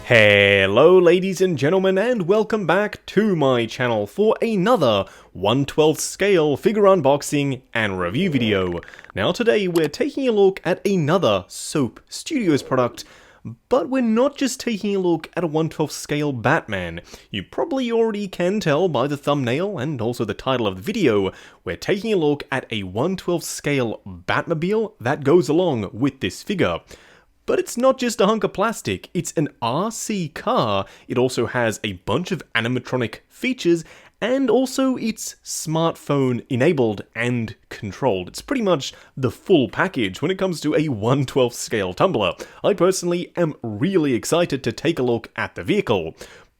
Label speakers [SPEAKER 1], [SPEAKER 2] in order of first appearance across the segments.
[SPEAKER 1] Hello ladies and gentlemen, and welcome back to my channel for another 1/12 scale figure unboxing and review video. Now today we're taking a look at another Soap Studios product, but we're not just taking a look at a 1/12 scale Batman. You probably already can tell by the thumbnail and also the title of the video, we're taking a look at a 1/12 scale Batmobile that goes along with this figure. But it's not just a hunk of plastic, it's an RC car. It also has a bunch of animatronic features, and also it's smartphone enabled and controlled. It's pretty much the full package when it comes to a 1/12 scale tumbler. I personally am really excited to take a look at the vehicle.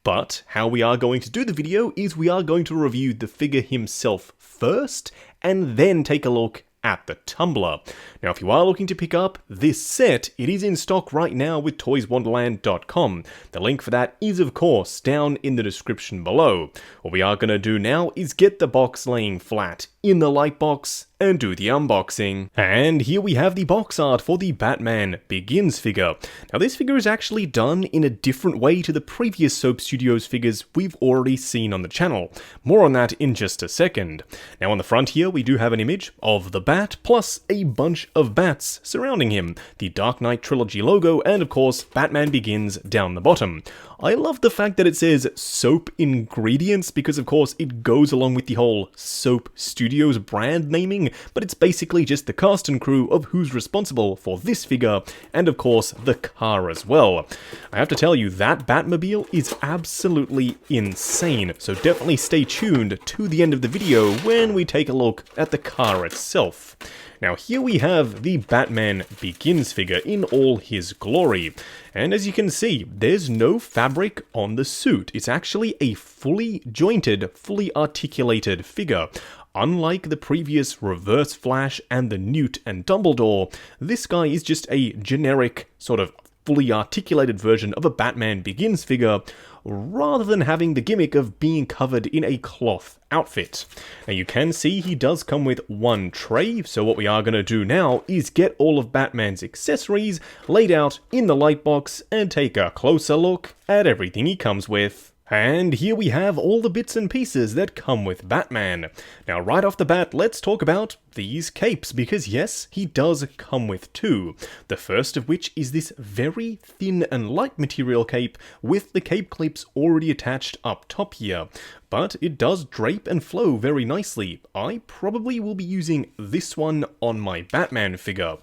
[SPEAKER 1] But how we are going to do the video is we are going to review the figure himself first, and then take a look at the tumbler. Now if you are looking to pick up this set, it is in stock right now with toyswonderland.com. The link for that is of course down in the description below. What we are going to do now is get the box laying flat in the light box and do the unboxing. And here we have the box art for the Batman Begins figure. Now this figure is actually done in a different way to the previous Soap Studios figures we've already seen on the channel. More on that in just a second. Now on the front here we do have an image of the Bat plus a bunch of bats surrounding him, the Dark Knight Trilogy logo, and of course Batman Begins down the bottom. I love the fact that it says Soap Ingredients because of course it goes along with the whole Soap Studios brand naming, but it's basically just the cast and crew of who's responsible for this figure, and of course the car as well. I have to tell you, that Batmobile is absolutely insane, so definitely stay tuned to the end of the video when we take a look at the car itself. Now here we have the Batman Begins figure in all his glory, and as you can see, there's no fabric on the suit. It's actually a fully jointed, fully articulated figure. Unlike the previous Reverse Flash and the Newt and Dumbledore, this guy is just a generic, sort of fully articulated version of a Batman Begins figure, rather than having the gimmick of being covered in a cloth outfit. Now you can see he does come with one tray, so what we are going to do now is get all of Batman's accessories laid out in the light box and take a closer look at everything he comes with. And here we have all the bits and pieces that come with Batman. Now right off the bat, let's talk about these capes, because yes, he does come with two. The first of which is this very thin and light material cape with the cape clips already attached up top here. But it does drape and flow very nicely. I probably will be using this one on my Batman figure.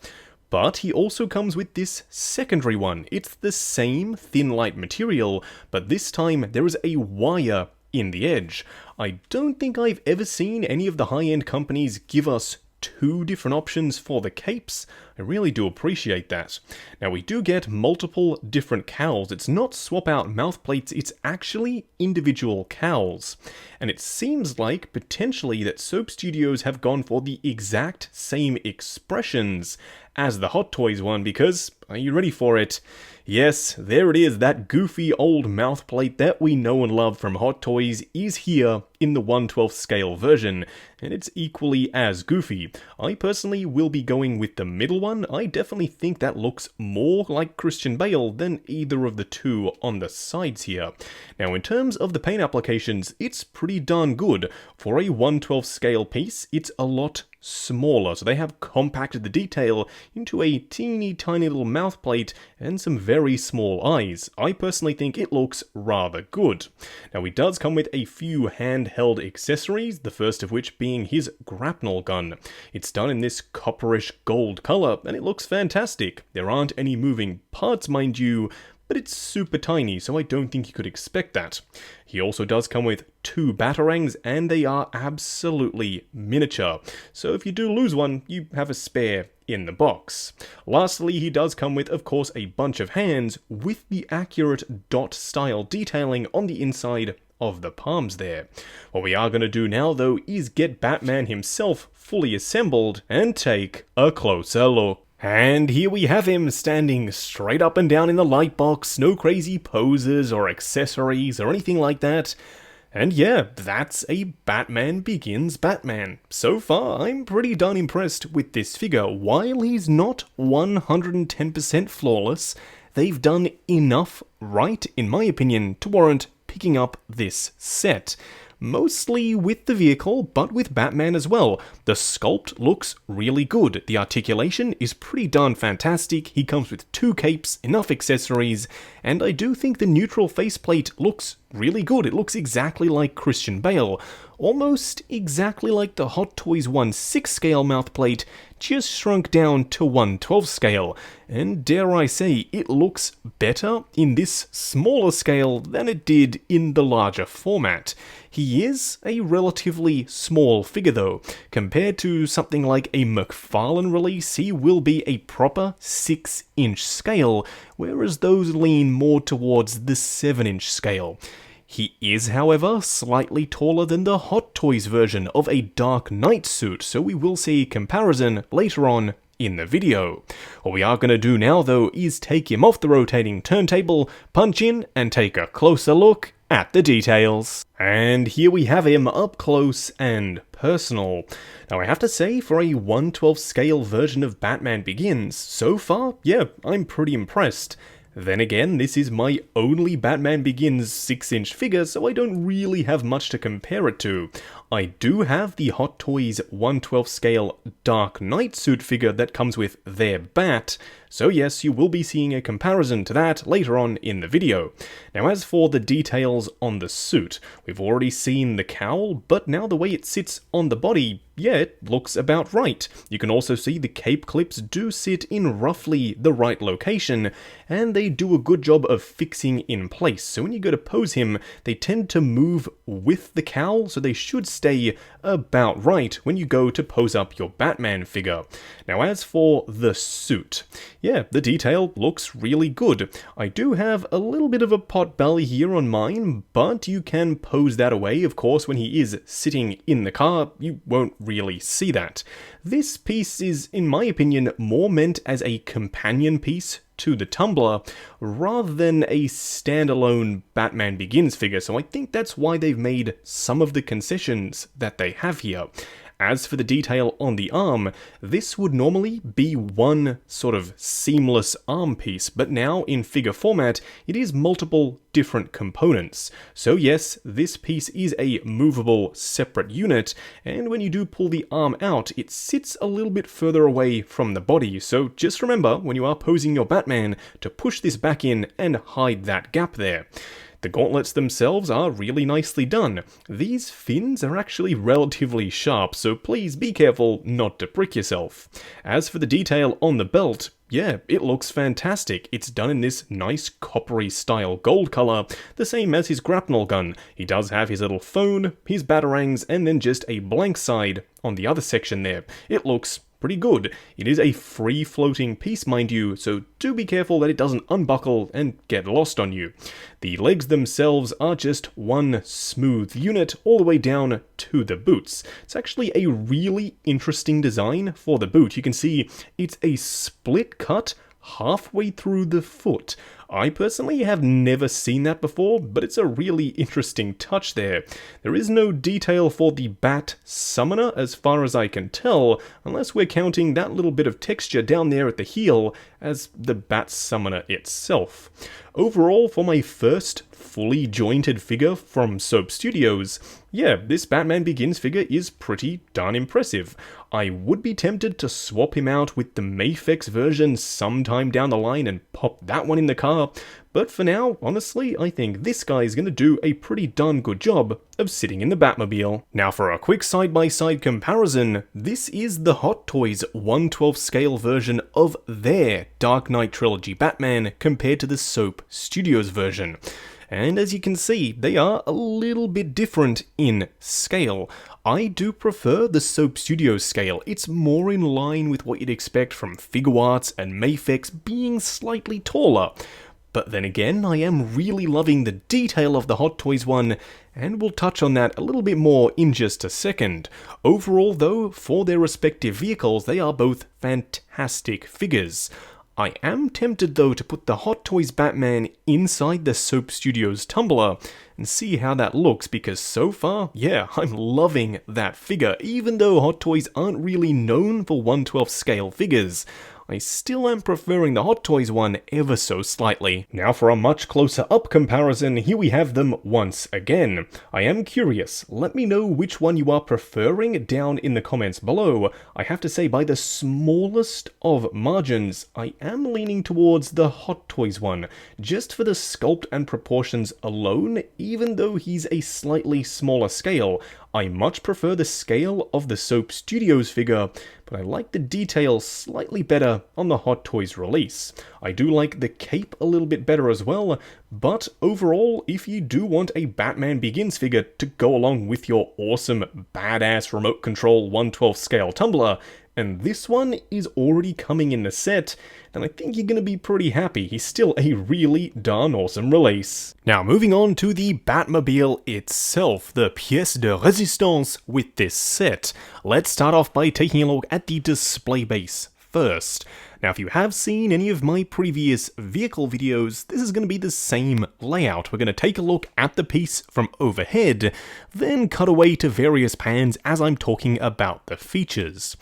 [SPEAKER 1] But he also comes with this secondary one. It's the same thin light material, but this time there is a wire in the edge. I don't think I've ever seen any of the high-end companies give us two different options for the capes. I really do appreciate that. Now we do get multiple different cowls. It's not swap out mouth plates, it's actually individual cowls. And it seems like potentially that Soap Studios have gone for the exact same expressions as the Hot Toys one, because, are you ready for it? Yes, there it is, that goofy old mouth plate that we know and love from Hot Toys is here in the 1/12 scale version, and it's equally as goofy. I personally will be going with the middle one. I definitely think that looks more like Christian Bale than either of the two on the sides here. Now in terms of the paint applications, it's pretty darn good. For a 1/12 scale piece, it's a lot smaller, so they have compacted the detail into a teeny tiny little mouth plate and some very small eyes. I personally think it looks rather good. Now he does come with a few handheld accessories, the first of which being his grapnel gun. It's done in this copperish gold color and it looks fantastic. There aren't any moving parts, mind you, but it's super tiny, so I don't think you could expect that. He also does come with two batarangs, and they are absolutely miniature, so if you do lose one, you have a spare in the box. Lastly, he does come with, of course, a bunch of hands with the accurate dot-style detailing on the inside of the palms there. What we are going to do now, though, is get Batman himself fully assembled and take a closer look. And here we have him standing straight up and down in the light box, no crazy poses or accessories or anything like that. And yeah, that's a Batman Begins Batman. So far, I'm pretty darn impressed with this figure. While he's not 110% flawless, they've done enough right, in my opinion, to warrant picking up this set. Mostly with the vehicle, but with Batman as well. The sculpt looks really good, the articulation is pretty darn fantastic, he comes with 2 capes, enough accessories, and I do think the neutral faceplate looks really good. It looks exactly like Christian Bale, almost exactly like the Hot Toys 1/6 scale mouthplate, just shrunk down to 1/12 scale, and dare I say, it looks better in this smaller scale than it did in the larger format. He is a relatively small figure though. Compared to something like a McFarlane release, he will be a proper 6-inch scale, whereas those lean more towards the 7-inch scale. He is, however, slightly taller than the Hot Toys version of a Dark Knight suit, so we will see a comparison later on in the video. What we are going to do now though is take him off the rotating turntable, punch in, and take a closer look at the details. And here we have him up close and personal. Now I have to say, for a 1/12 scale version of Batman Begins, so far, yeah, I'm pretty impressed. Then again, this is my only Batman Begins 6-inch figure, so I don't really have much to compare it to. I do have the Hot Toys 1/12 scale Dark Knight suit figure that comes with their Bat, so yes, you will be seeing a comparison to that later on in the video. Now as for the details on the suit, we've already seen the cowl, but now the way it sits on the body, yeah, it looks about right. You can also see the cape clips do sit in roughly the right location, and they do a good job of fixing in place. So when you go to pose him, they tend to move with the cowl, so they should stay about right when you go to pose up your Batman figure. Now as for the suit, yeah, the detail looks really good. I do have a little bit of a pot belly here on mine, but you can pose that away. Of course, when he is sitting in the car, you won't really see that. This piece is, in my opinion, more meant as a companion piece to the Tumbler, rather than a standalone Batman Begins figure, so I think that's why they've made some of the concessions that they have here. As for the detail on the arm, this would normally be one sort of seamless arm piece, but now in figure format, it is multiple different components. So yes, this piece is a movable separate unit, and when you do pull the arm out, it sits a little bit further away from the body, so just remember when you are posing your Batman to push this back in and hide that gap there. The gauntlets themselves are really nicely done. These fins are actually relatively sharp, so please be careful not to prick yourself. As for the detail on the belt, yeah, it looks fantastic. It's done in this nice coppery style gold color, the same as his grapnel gun. He does have his little phone, his batarangs, and then just a blank side on the other section there. It looks pretty good. It is a free floating piece, mind you, so do be careful that it doesn't unbuckle and get lost on you. The legs themselves are just one smooth unit all the way down to the boots. It's actually a really interesting design for the boot. You can see it's a split cut halfway through the foot. I personally have never seen that before, but it's a really interesting touch there. There is no detail for the Bat Summoner as far as I can tell, unless we're counting that little bit of texture down there at the heel as the Bat Summoner itself. Overall, for my first fully jointed figure from Soap Studios, yeah, this Batman Begins figure is pretty darn impressive. I would be tempted to swap him out with the Mafex version sometime down the line and pop that one in the car, but for now, honestly, I think this guy is going to do a pretty darn good job of sitting in the Batmobile. Now for a quick side-by-side comparison, this is the Hot Toys 1/12 scale version of their Dark Knight Trilogy Batman compared to the Soap Studios version. And as you can see, they are a little bit different in scale. I do prefer the Soap Studios scale. It's more in line with what you'd expect from Figuarts and Mafex being slightly taller. But then again, I am really loving the detail of the Hot Toys one, and we'll touch on that a little bit more in just a second. Overall though, for their respective vehicles, they are both fantastic figures. I am tempted though to put the Hot Toys Batman inside the Soap Studios Tumbler and see how that looks, because so far, yeah, I'm loving that figure. Even though Hot Toys aren't really known for 1/12 scale figures, I still am preferring the Hot Toys one ever so slightly. Now for a much closer up comparison, here we have them once again. I am curious, let me know which one you are preferring down in the comments below. I have to say, by the smallest of margins, I am leaning towards the Hot Toys one, just for the sculpt and proportions alone. Even though he's a slightly smaller scale, I much prefer the scale of the Soap Studios figure, but I like the detail slightly better on the Hot Toys release. I do like the cape a little bit better as well, but overall, if you do want a Batman Begins figure to go along with your awesome, badass remote control 1/12 scale tumbler, and this one is already coming in the set, then I think you're going to be pretty happy. He's still a really darn awesome release. Now moving on to the Batmobile itself, the pièce de résistance with this set. Let's start off by taking a look at the display base first. Now, if you have seen any of my previous vehicle videos, this is going to be the same layout. We're going to take a look at the piece from overhead, then cut away to various pans as I'm talking about the features.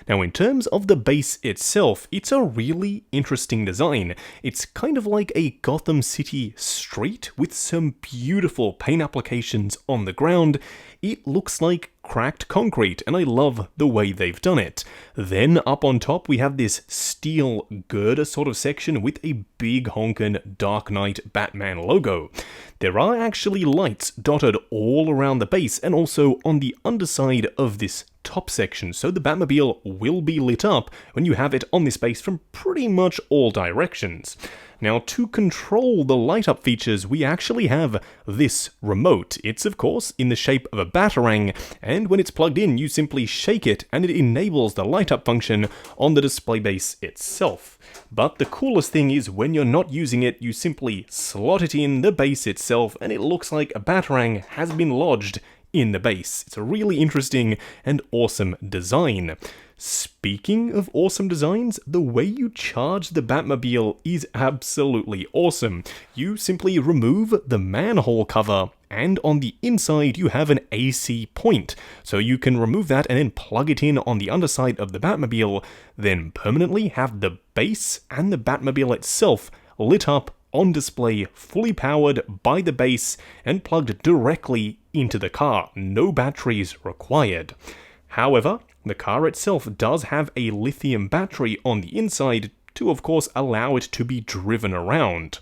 [SPEAKER 1] Now, in terms of the base itself, it's a really interesting design. It's kind of like a Gotham City street with some beautiful paint applications on the ground. It looks like cracked concrete, and I love the way they've done it. Then up on top we have this steel girder sort of section with a big honkin' Dark Knight Batman logo. There are actually lights dotted all around the base and also on the underside of this top section, so the Batmobile will be lit up when you have it on this base from pretty much all directions. Now, to control the light up features, we actually have this remote. It's of course in the shape of a batarang, and when it's plugged in, you simply shake it and it enables the light up function on the display base itself. But the coolest thing is when you're not using it, you simply slot it in the base itself and it looks like a batarang has been lodged in the base. It's a really interesting and awesome design. Speaking of awesome designs, the way you charge the Batmobile is absolutely awesome. You simply remove the manhole cover, and on the inside you have an AC point, so you can remove that and then plug it in on the underside of the Batmobile, then permanently have the base and the Batmobile itself lit up on display, fully powered by the base and plugged directly into the car. No batteries required. However, the car itself does have a lithium battery on the inside to, of course, allow it to be driven around.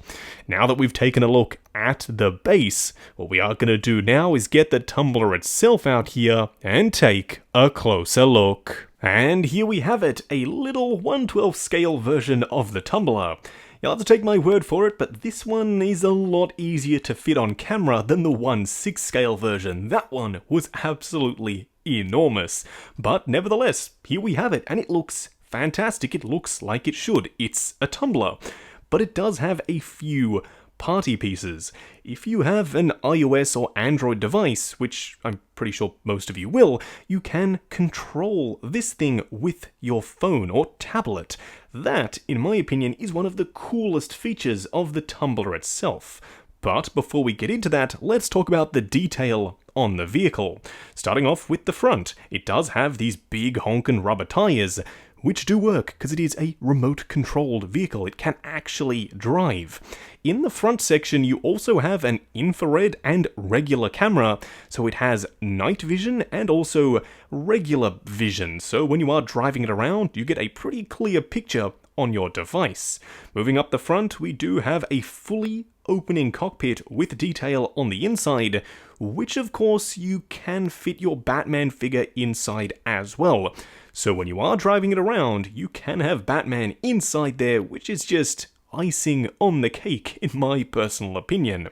[SPEAKER 1] Now that we've taken a look at the base, what we are going to do now is get the tumbler itself out here and take a closer look. And here we have it, a little 1/12 scale version of the tumbler. You'll have to take my word for it, but this one is a lot easier to fit on camera than the 1/6 scale version. That one was absolutely enormous. But nevertheless, here we have it, and it looks fantastic. It looks like it should. It's a tumbler. But it does have a few party pieces. If you have an iOS or Android device, which I'm pretty sure most of you will, you can control this thing with your phone or tablet. That, in my opinion, is one of the coolest features of the tumbler itself. But before we get into that, let's talk about the detail on the vehicle. Starting off with the front, it does have these big honkin' rubber tires, which do work because it is a remote-controlled vehicle. It can actually drive. In the front section, you also have an infrared and regular camera, so it has night vision and also regular vision. So when you are driving it around, you get a pretty clear picture on your device. Moving up the front, we do have a fully opening cockpit with detail on the inside, which of course you can fit your Batman figure inside as well. So when you are driving it around, you can have Batman inside there, which is just icing on the cake in my personal opinion.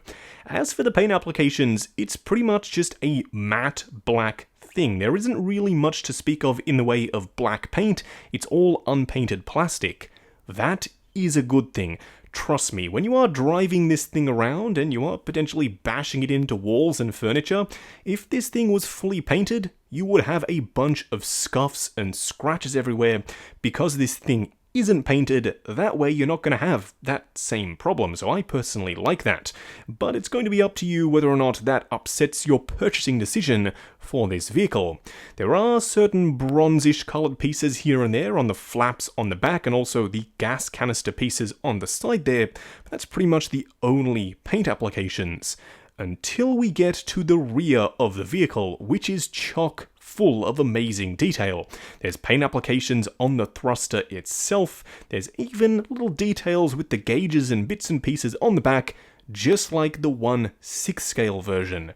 [SPEAKER 1] As for the paint applications, it's pretty much just a matte black thing. There isn't really much to speak of in the way of black paint. It's all unpainted plastic. That is a good thing. Trust me, when you are driving this thing around and you are potentially bashing it into walls and furniture, if this thing was fully painted, you would have a bunch of scuffs and scratches everywhere because this thing isn't painted. That way you're not going to have that same problem, so I personally like that. But it's going to be up to you whether or not that upsets your purchasing decision for this vehicle. There are certain bronzish coloured pieces here and there on the flaps on the back, and also the gas canister pieces on the side there, but that's pretty much the only paint applications. Until we get to the rear of the vehicle, which is chock full of amazing detail. There's paint applications on the thruster itself, there's even little details with the gauges and bits and pieces on the back, just like the 1/6 scale version.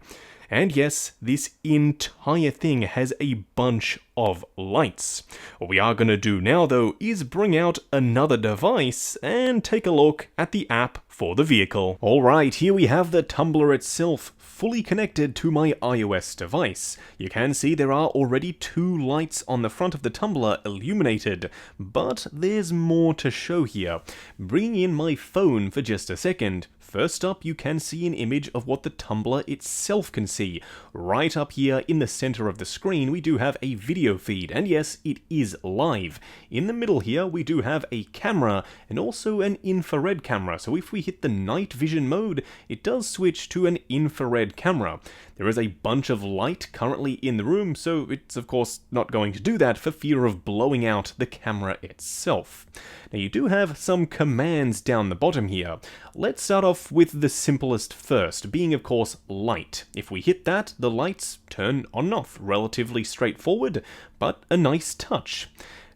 [SPEAKER 1] And yes, this entire thing has a bunch of lights. What we are going to do now, though, is bring out another device and take a look at the app for the vehicle. Alright, here we have the Tumbler itself, fully connected to my iOS device. You can see there are already 2 lights on the front of the Tumbler illuminated, but there's more to show here. Bringing in my phone for just a second. First up, you can see an image of what the Tumbler itself can see. Right up here in the center of the screen, we do have a video feed, and yes, it is live. In the middle here, we do have a camera, and also an infrared camera, so if we hit the night vision mode, it does switch to an infrared camera. There is a bunch of light currently in the room, so it's of course not going to do that for fear of blowing out the camera itself. Now you do have some commands down the bottom here. Let's start off with the simplest first, being of course light. If we hit that, the lights turn on and off. Relatively straightforward, but a nice touch.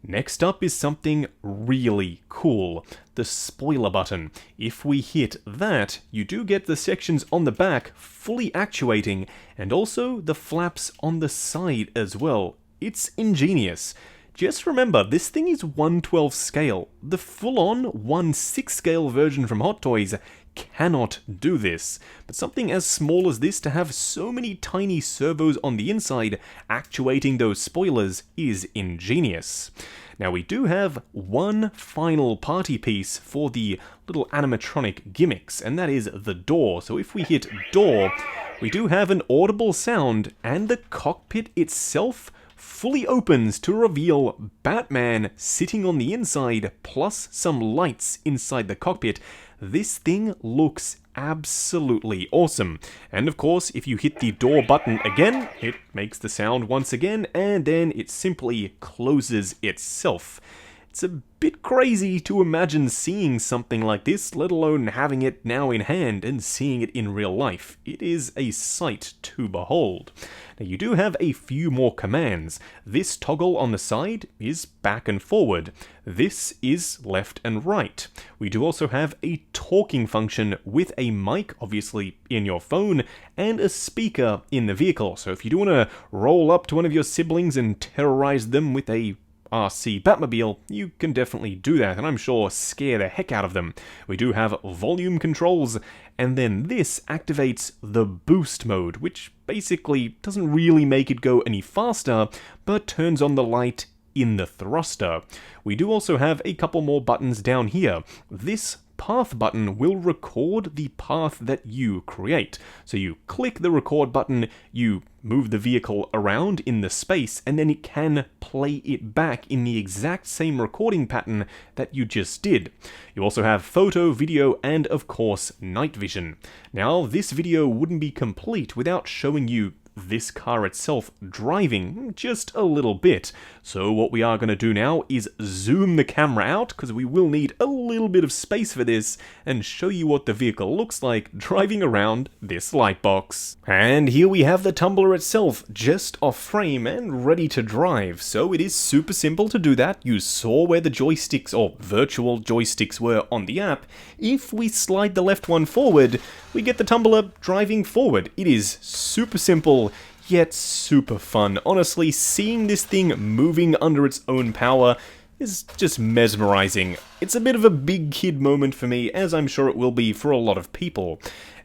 [SPEAKER 1] Next up is something really cool, the spoiler button. If we hit that, you do get the sections on the back fully actuating, and also the flaps on the side as well. It's ingenious. Just remember, this thing is 1/12 scale. The full-on 1/6 scale version from Hot Toys cannot do this, but something as small as this to have so many tiny servos on the inside actuating those spoilers is ingenious. Now we do have one final party piece for the little animatronic gimmicks, and that is the door. So if we hit door, we do have an audible sound, and the cockpit itself fully opens to reveal Batman sitting on the inside, plus some lights inside the cockpit. This thing looks absolutely awesome. And of course, if you hit the door button again, it makes the sound once again, and then it simply closes itself. It's a bit crazy to imagine seeing something like this, let alone having it now in hand and seeing it in real life. It is a sight to behold. Now you do have a few more commands. This toggle on the side is back and forward. This is left and right. We do also have a talking function with a mic, obviously in your phone, and a speaker in the vehicle. So if you do want to roll up to one of your siblings and terrorize them with a RC Batmobile, you can definitely do that, and I'm sure scare the heck out of them. We do have volume controls, and then this activates the boost mode, which basically doesn't really make it go any faster, but turns on the light in the thruster. We do also have a couple more buttons down here. This path button will record the path that you create. So you click the record button, you move the vehicle around in the space, and then it can play it back in the exact same recording pattern that you just did. You also have photo, video, and of course night vision. Now this video wouldn't be complete without showing you this car itself driving just a little bit. So what we are going to do now is zoom the camera out, because we will need a little bit of space for this, and show you what the vehicle looks like driving around this light box. And here we have the Tumbler itself, just off frame and ready to drive. So it is super simple to do that. You saw where the joysticks, or virtual joysticks, were on the app. If we slide the left one forward, we get the Tumbler driving forward. It is super simple, yet super fun. Honestly, seeing this thing moving under its own power is just mesmerizing. It's a bit of a big kid moment for me, as I'm sure it will be for a lot of people.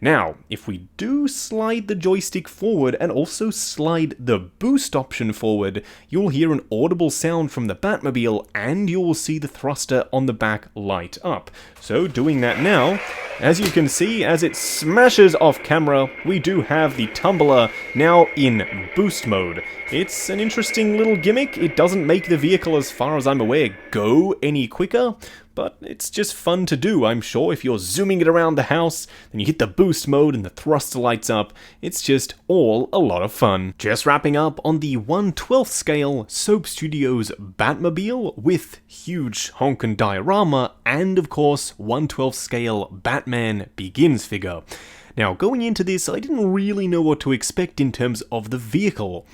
[SPEAKER 1] Now, if we do slide the joystick forward and also slide the boost option forward, you'll hear an audible sound from the Batmobile and you'll see the thruster on the back light up. So doing that now, as you can see, as it smashes off camera, we do have the Tumbler now in boost mode. It's an interesting little gimmick. It doesn't make the vehicle, as far as I'm aware, go any quicker, but it's just fun to do, I'm sure. If you're zooming it around the house, then you hit the boost mode and the thruster lights up. It's just all a lot of fun. Just wrapping up on the 1/12 scale Soap Studios Batmobile with huge honkin' diorama and, of course, 1/12 scale Batman Begins figure. Now, going into this, I didn't really know what to expect in terms of the vehicle.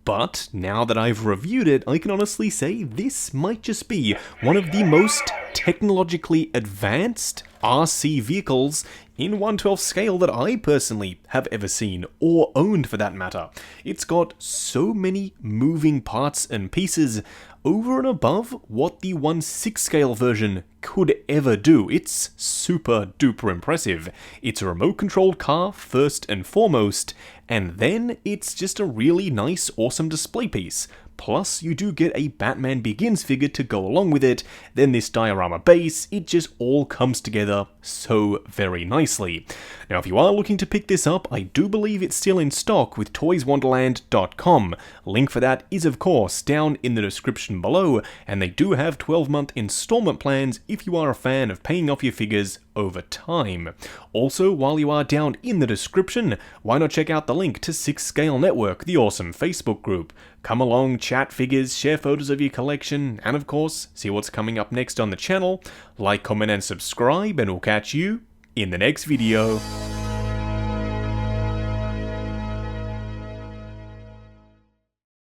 [SPEAKER 1] But now that I've reviewed it, I can honestly say this might just be one of the most technologically advanced RC vehicles in 1/12 scale that I personally have ever seen, or owned for that matter. It's got so many moving parts and pieces over and above what the 1/6 scale version could ever do. It's super duper impressive. It's a remote controlled car first and foremost, and then it's just a really nice, awesome display piece. Plus, you do get a Batman Begins figure to go along with it, then this diorama base. It just all comes together so very nicely. Now, if you are looking to pick this up, I do believe it's still in stock with toyswonderland.com. Link for that is, of course, down in the description below, and they do have 12-month installment plans if you are a fan of paying off your figures over time. Also, while you are down in the description, why not check out the link to 6 Scale Network, the awesome Facebook group. Come along, chat figures, share photos of your collection, and of course, see what's coming up next on the channel. Like, comment, and subscribe, and we'll catch you in the next video.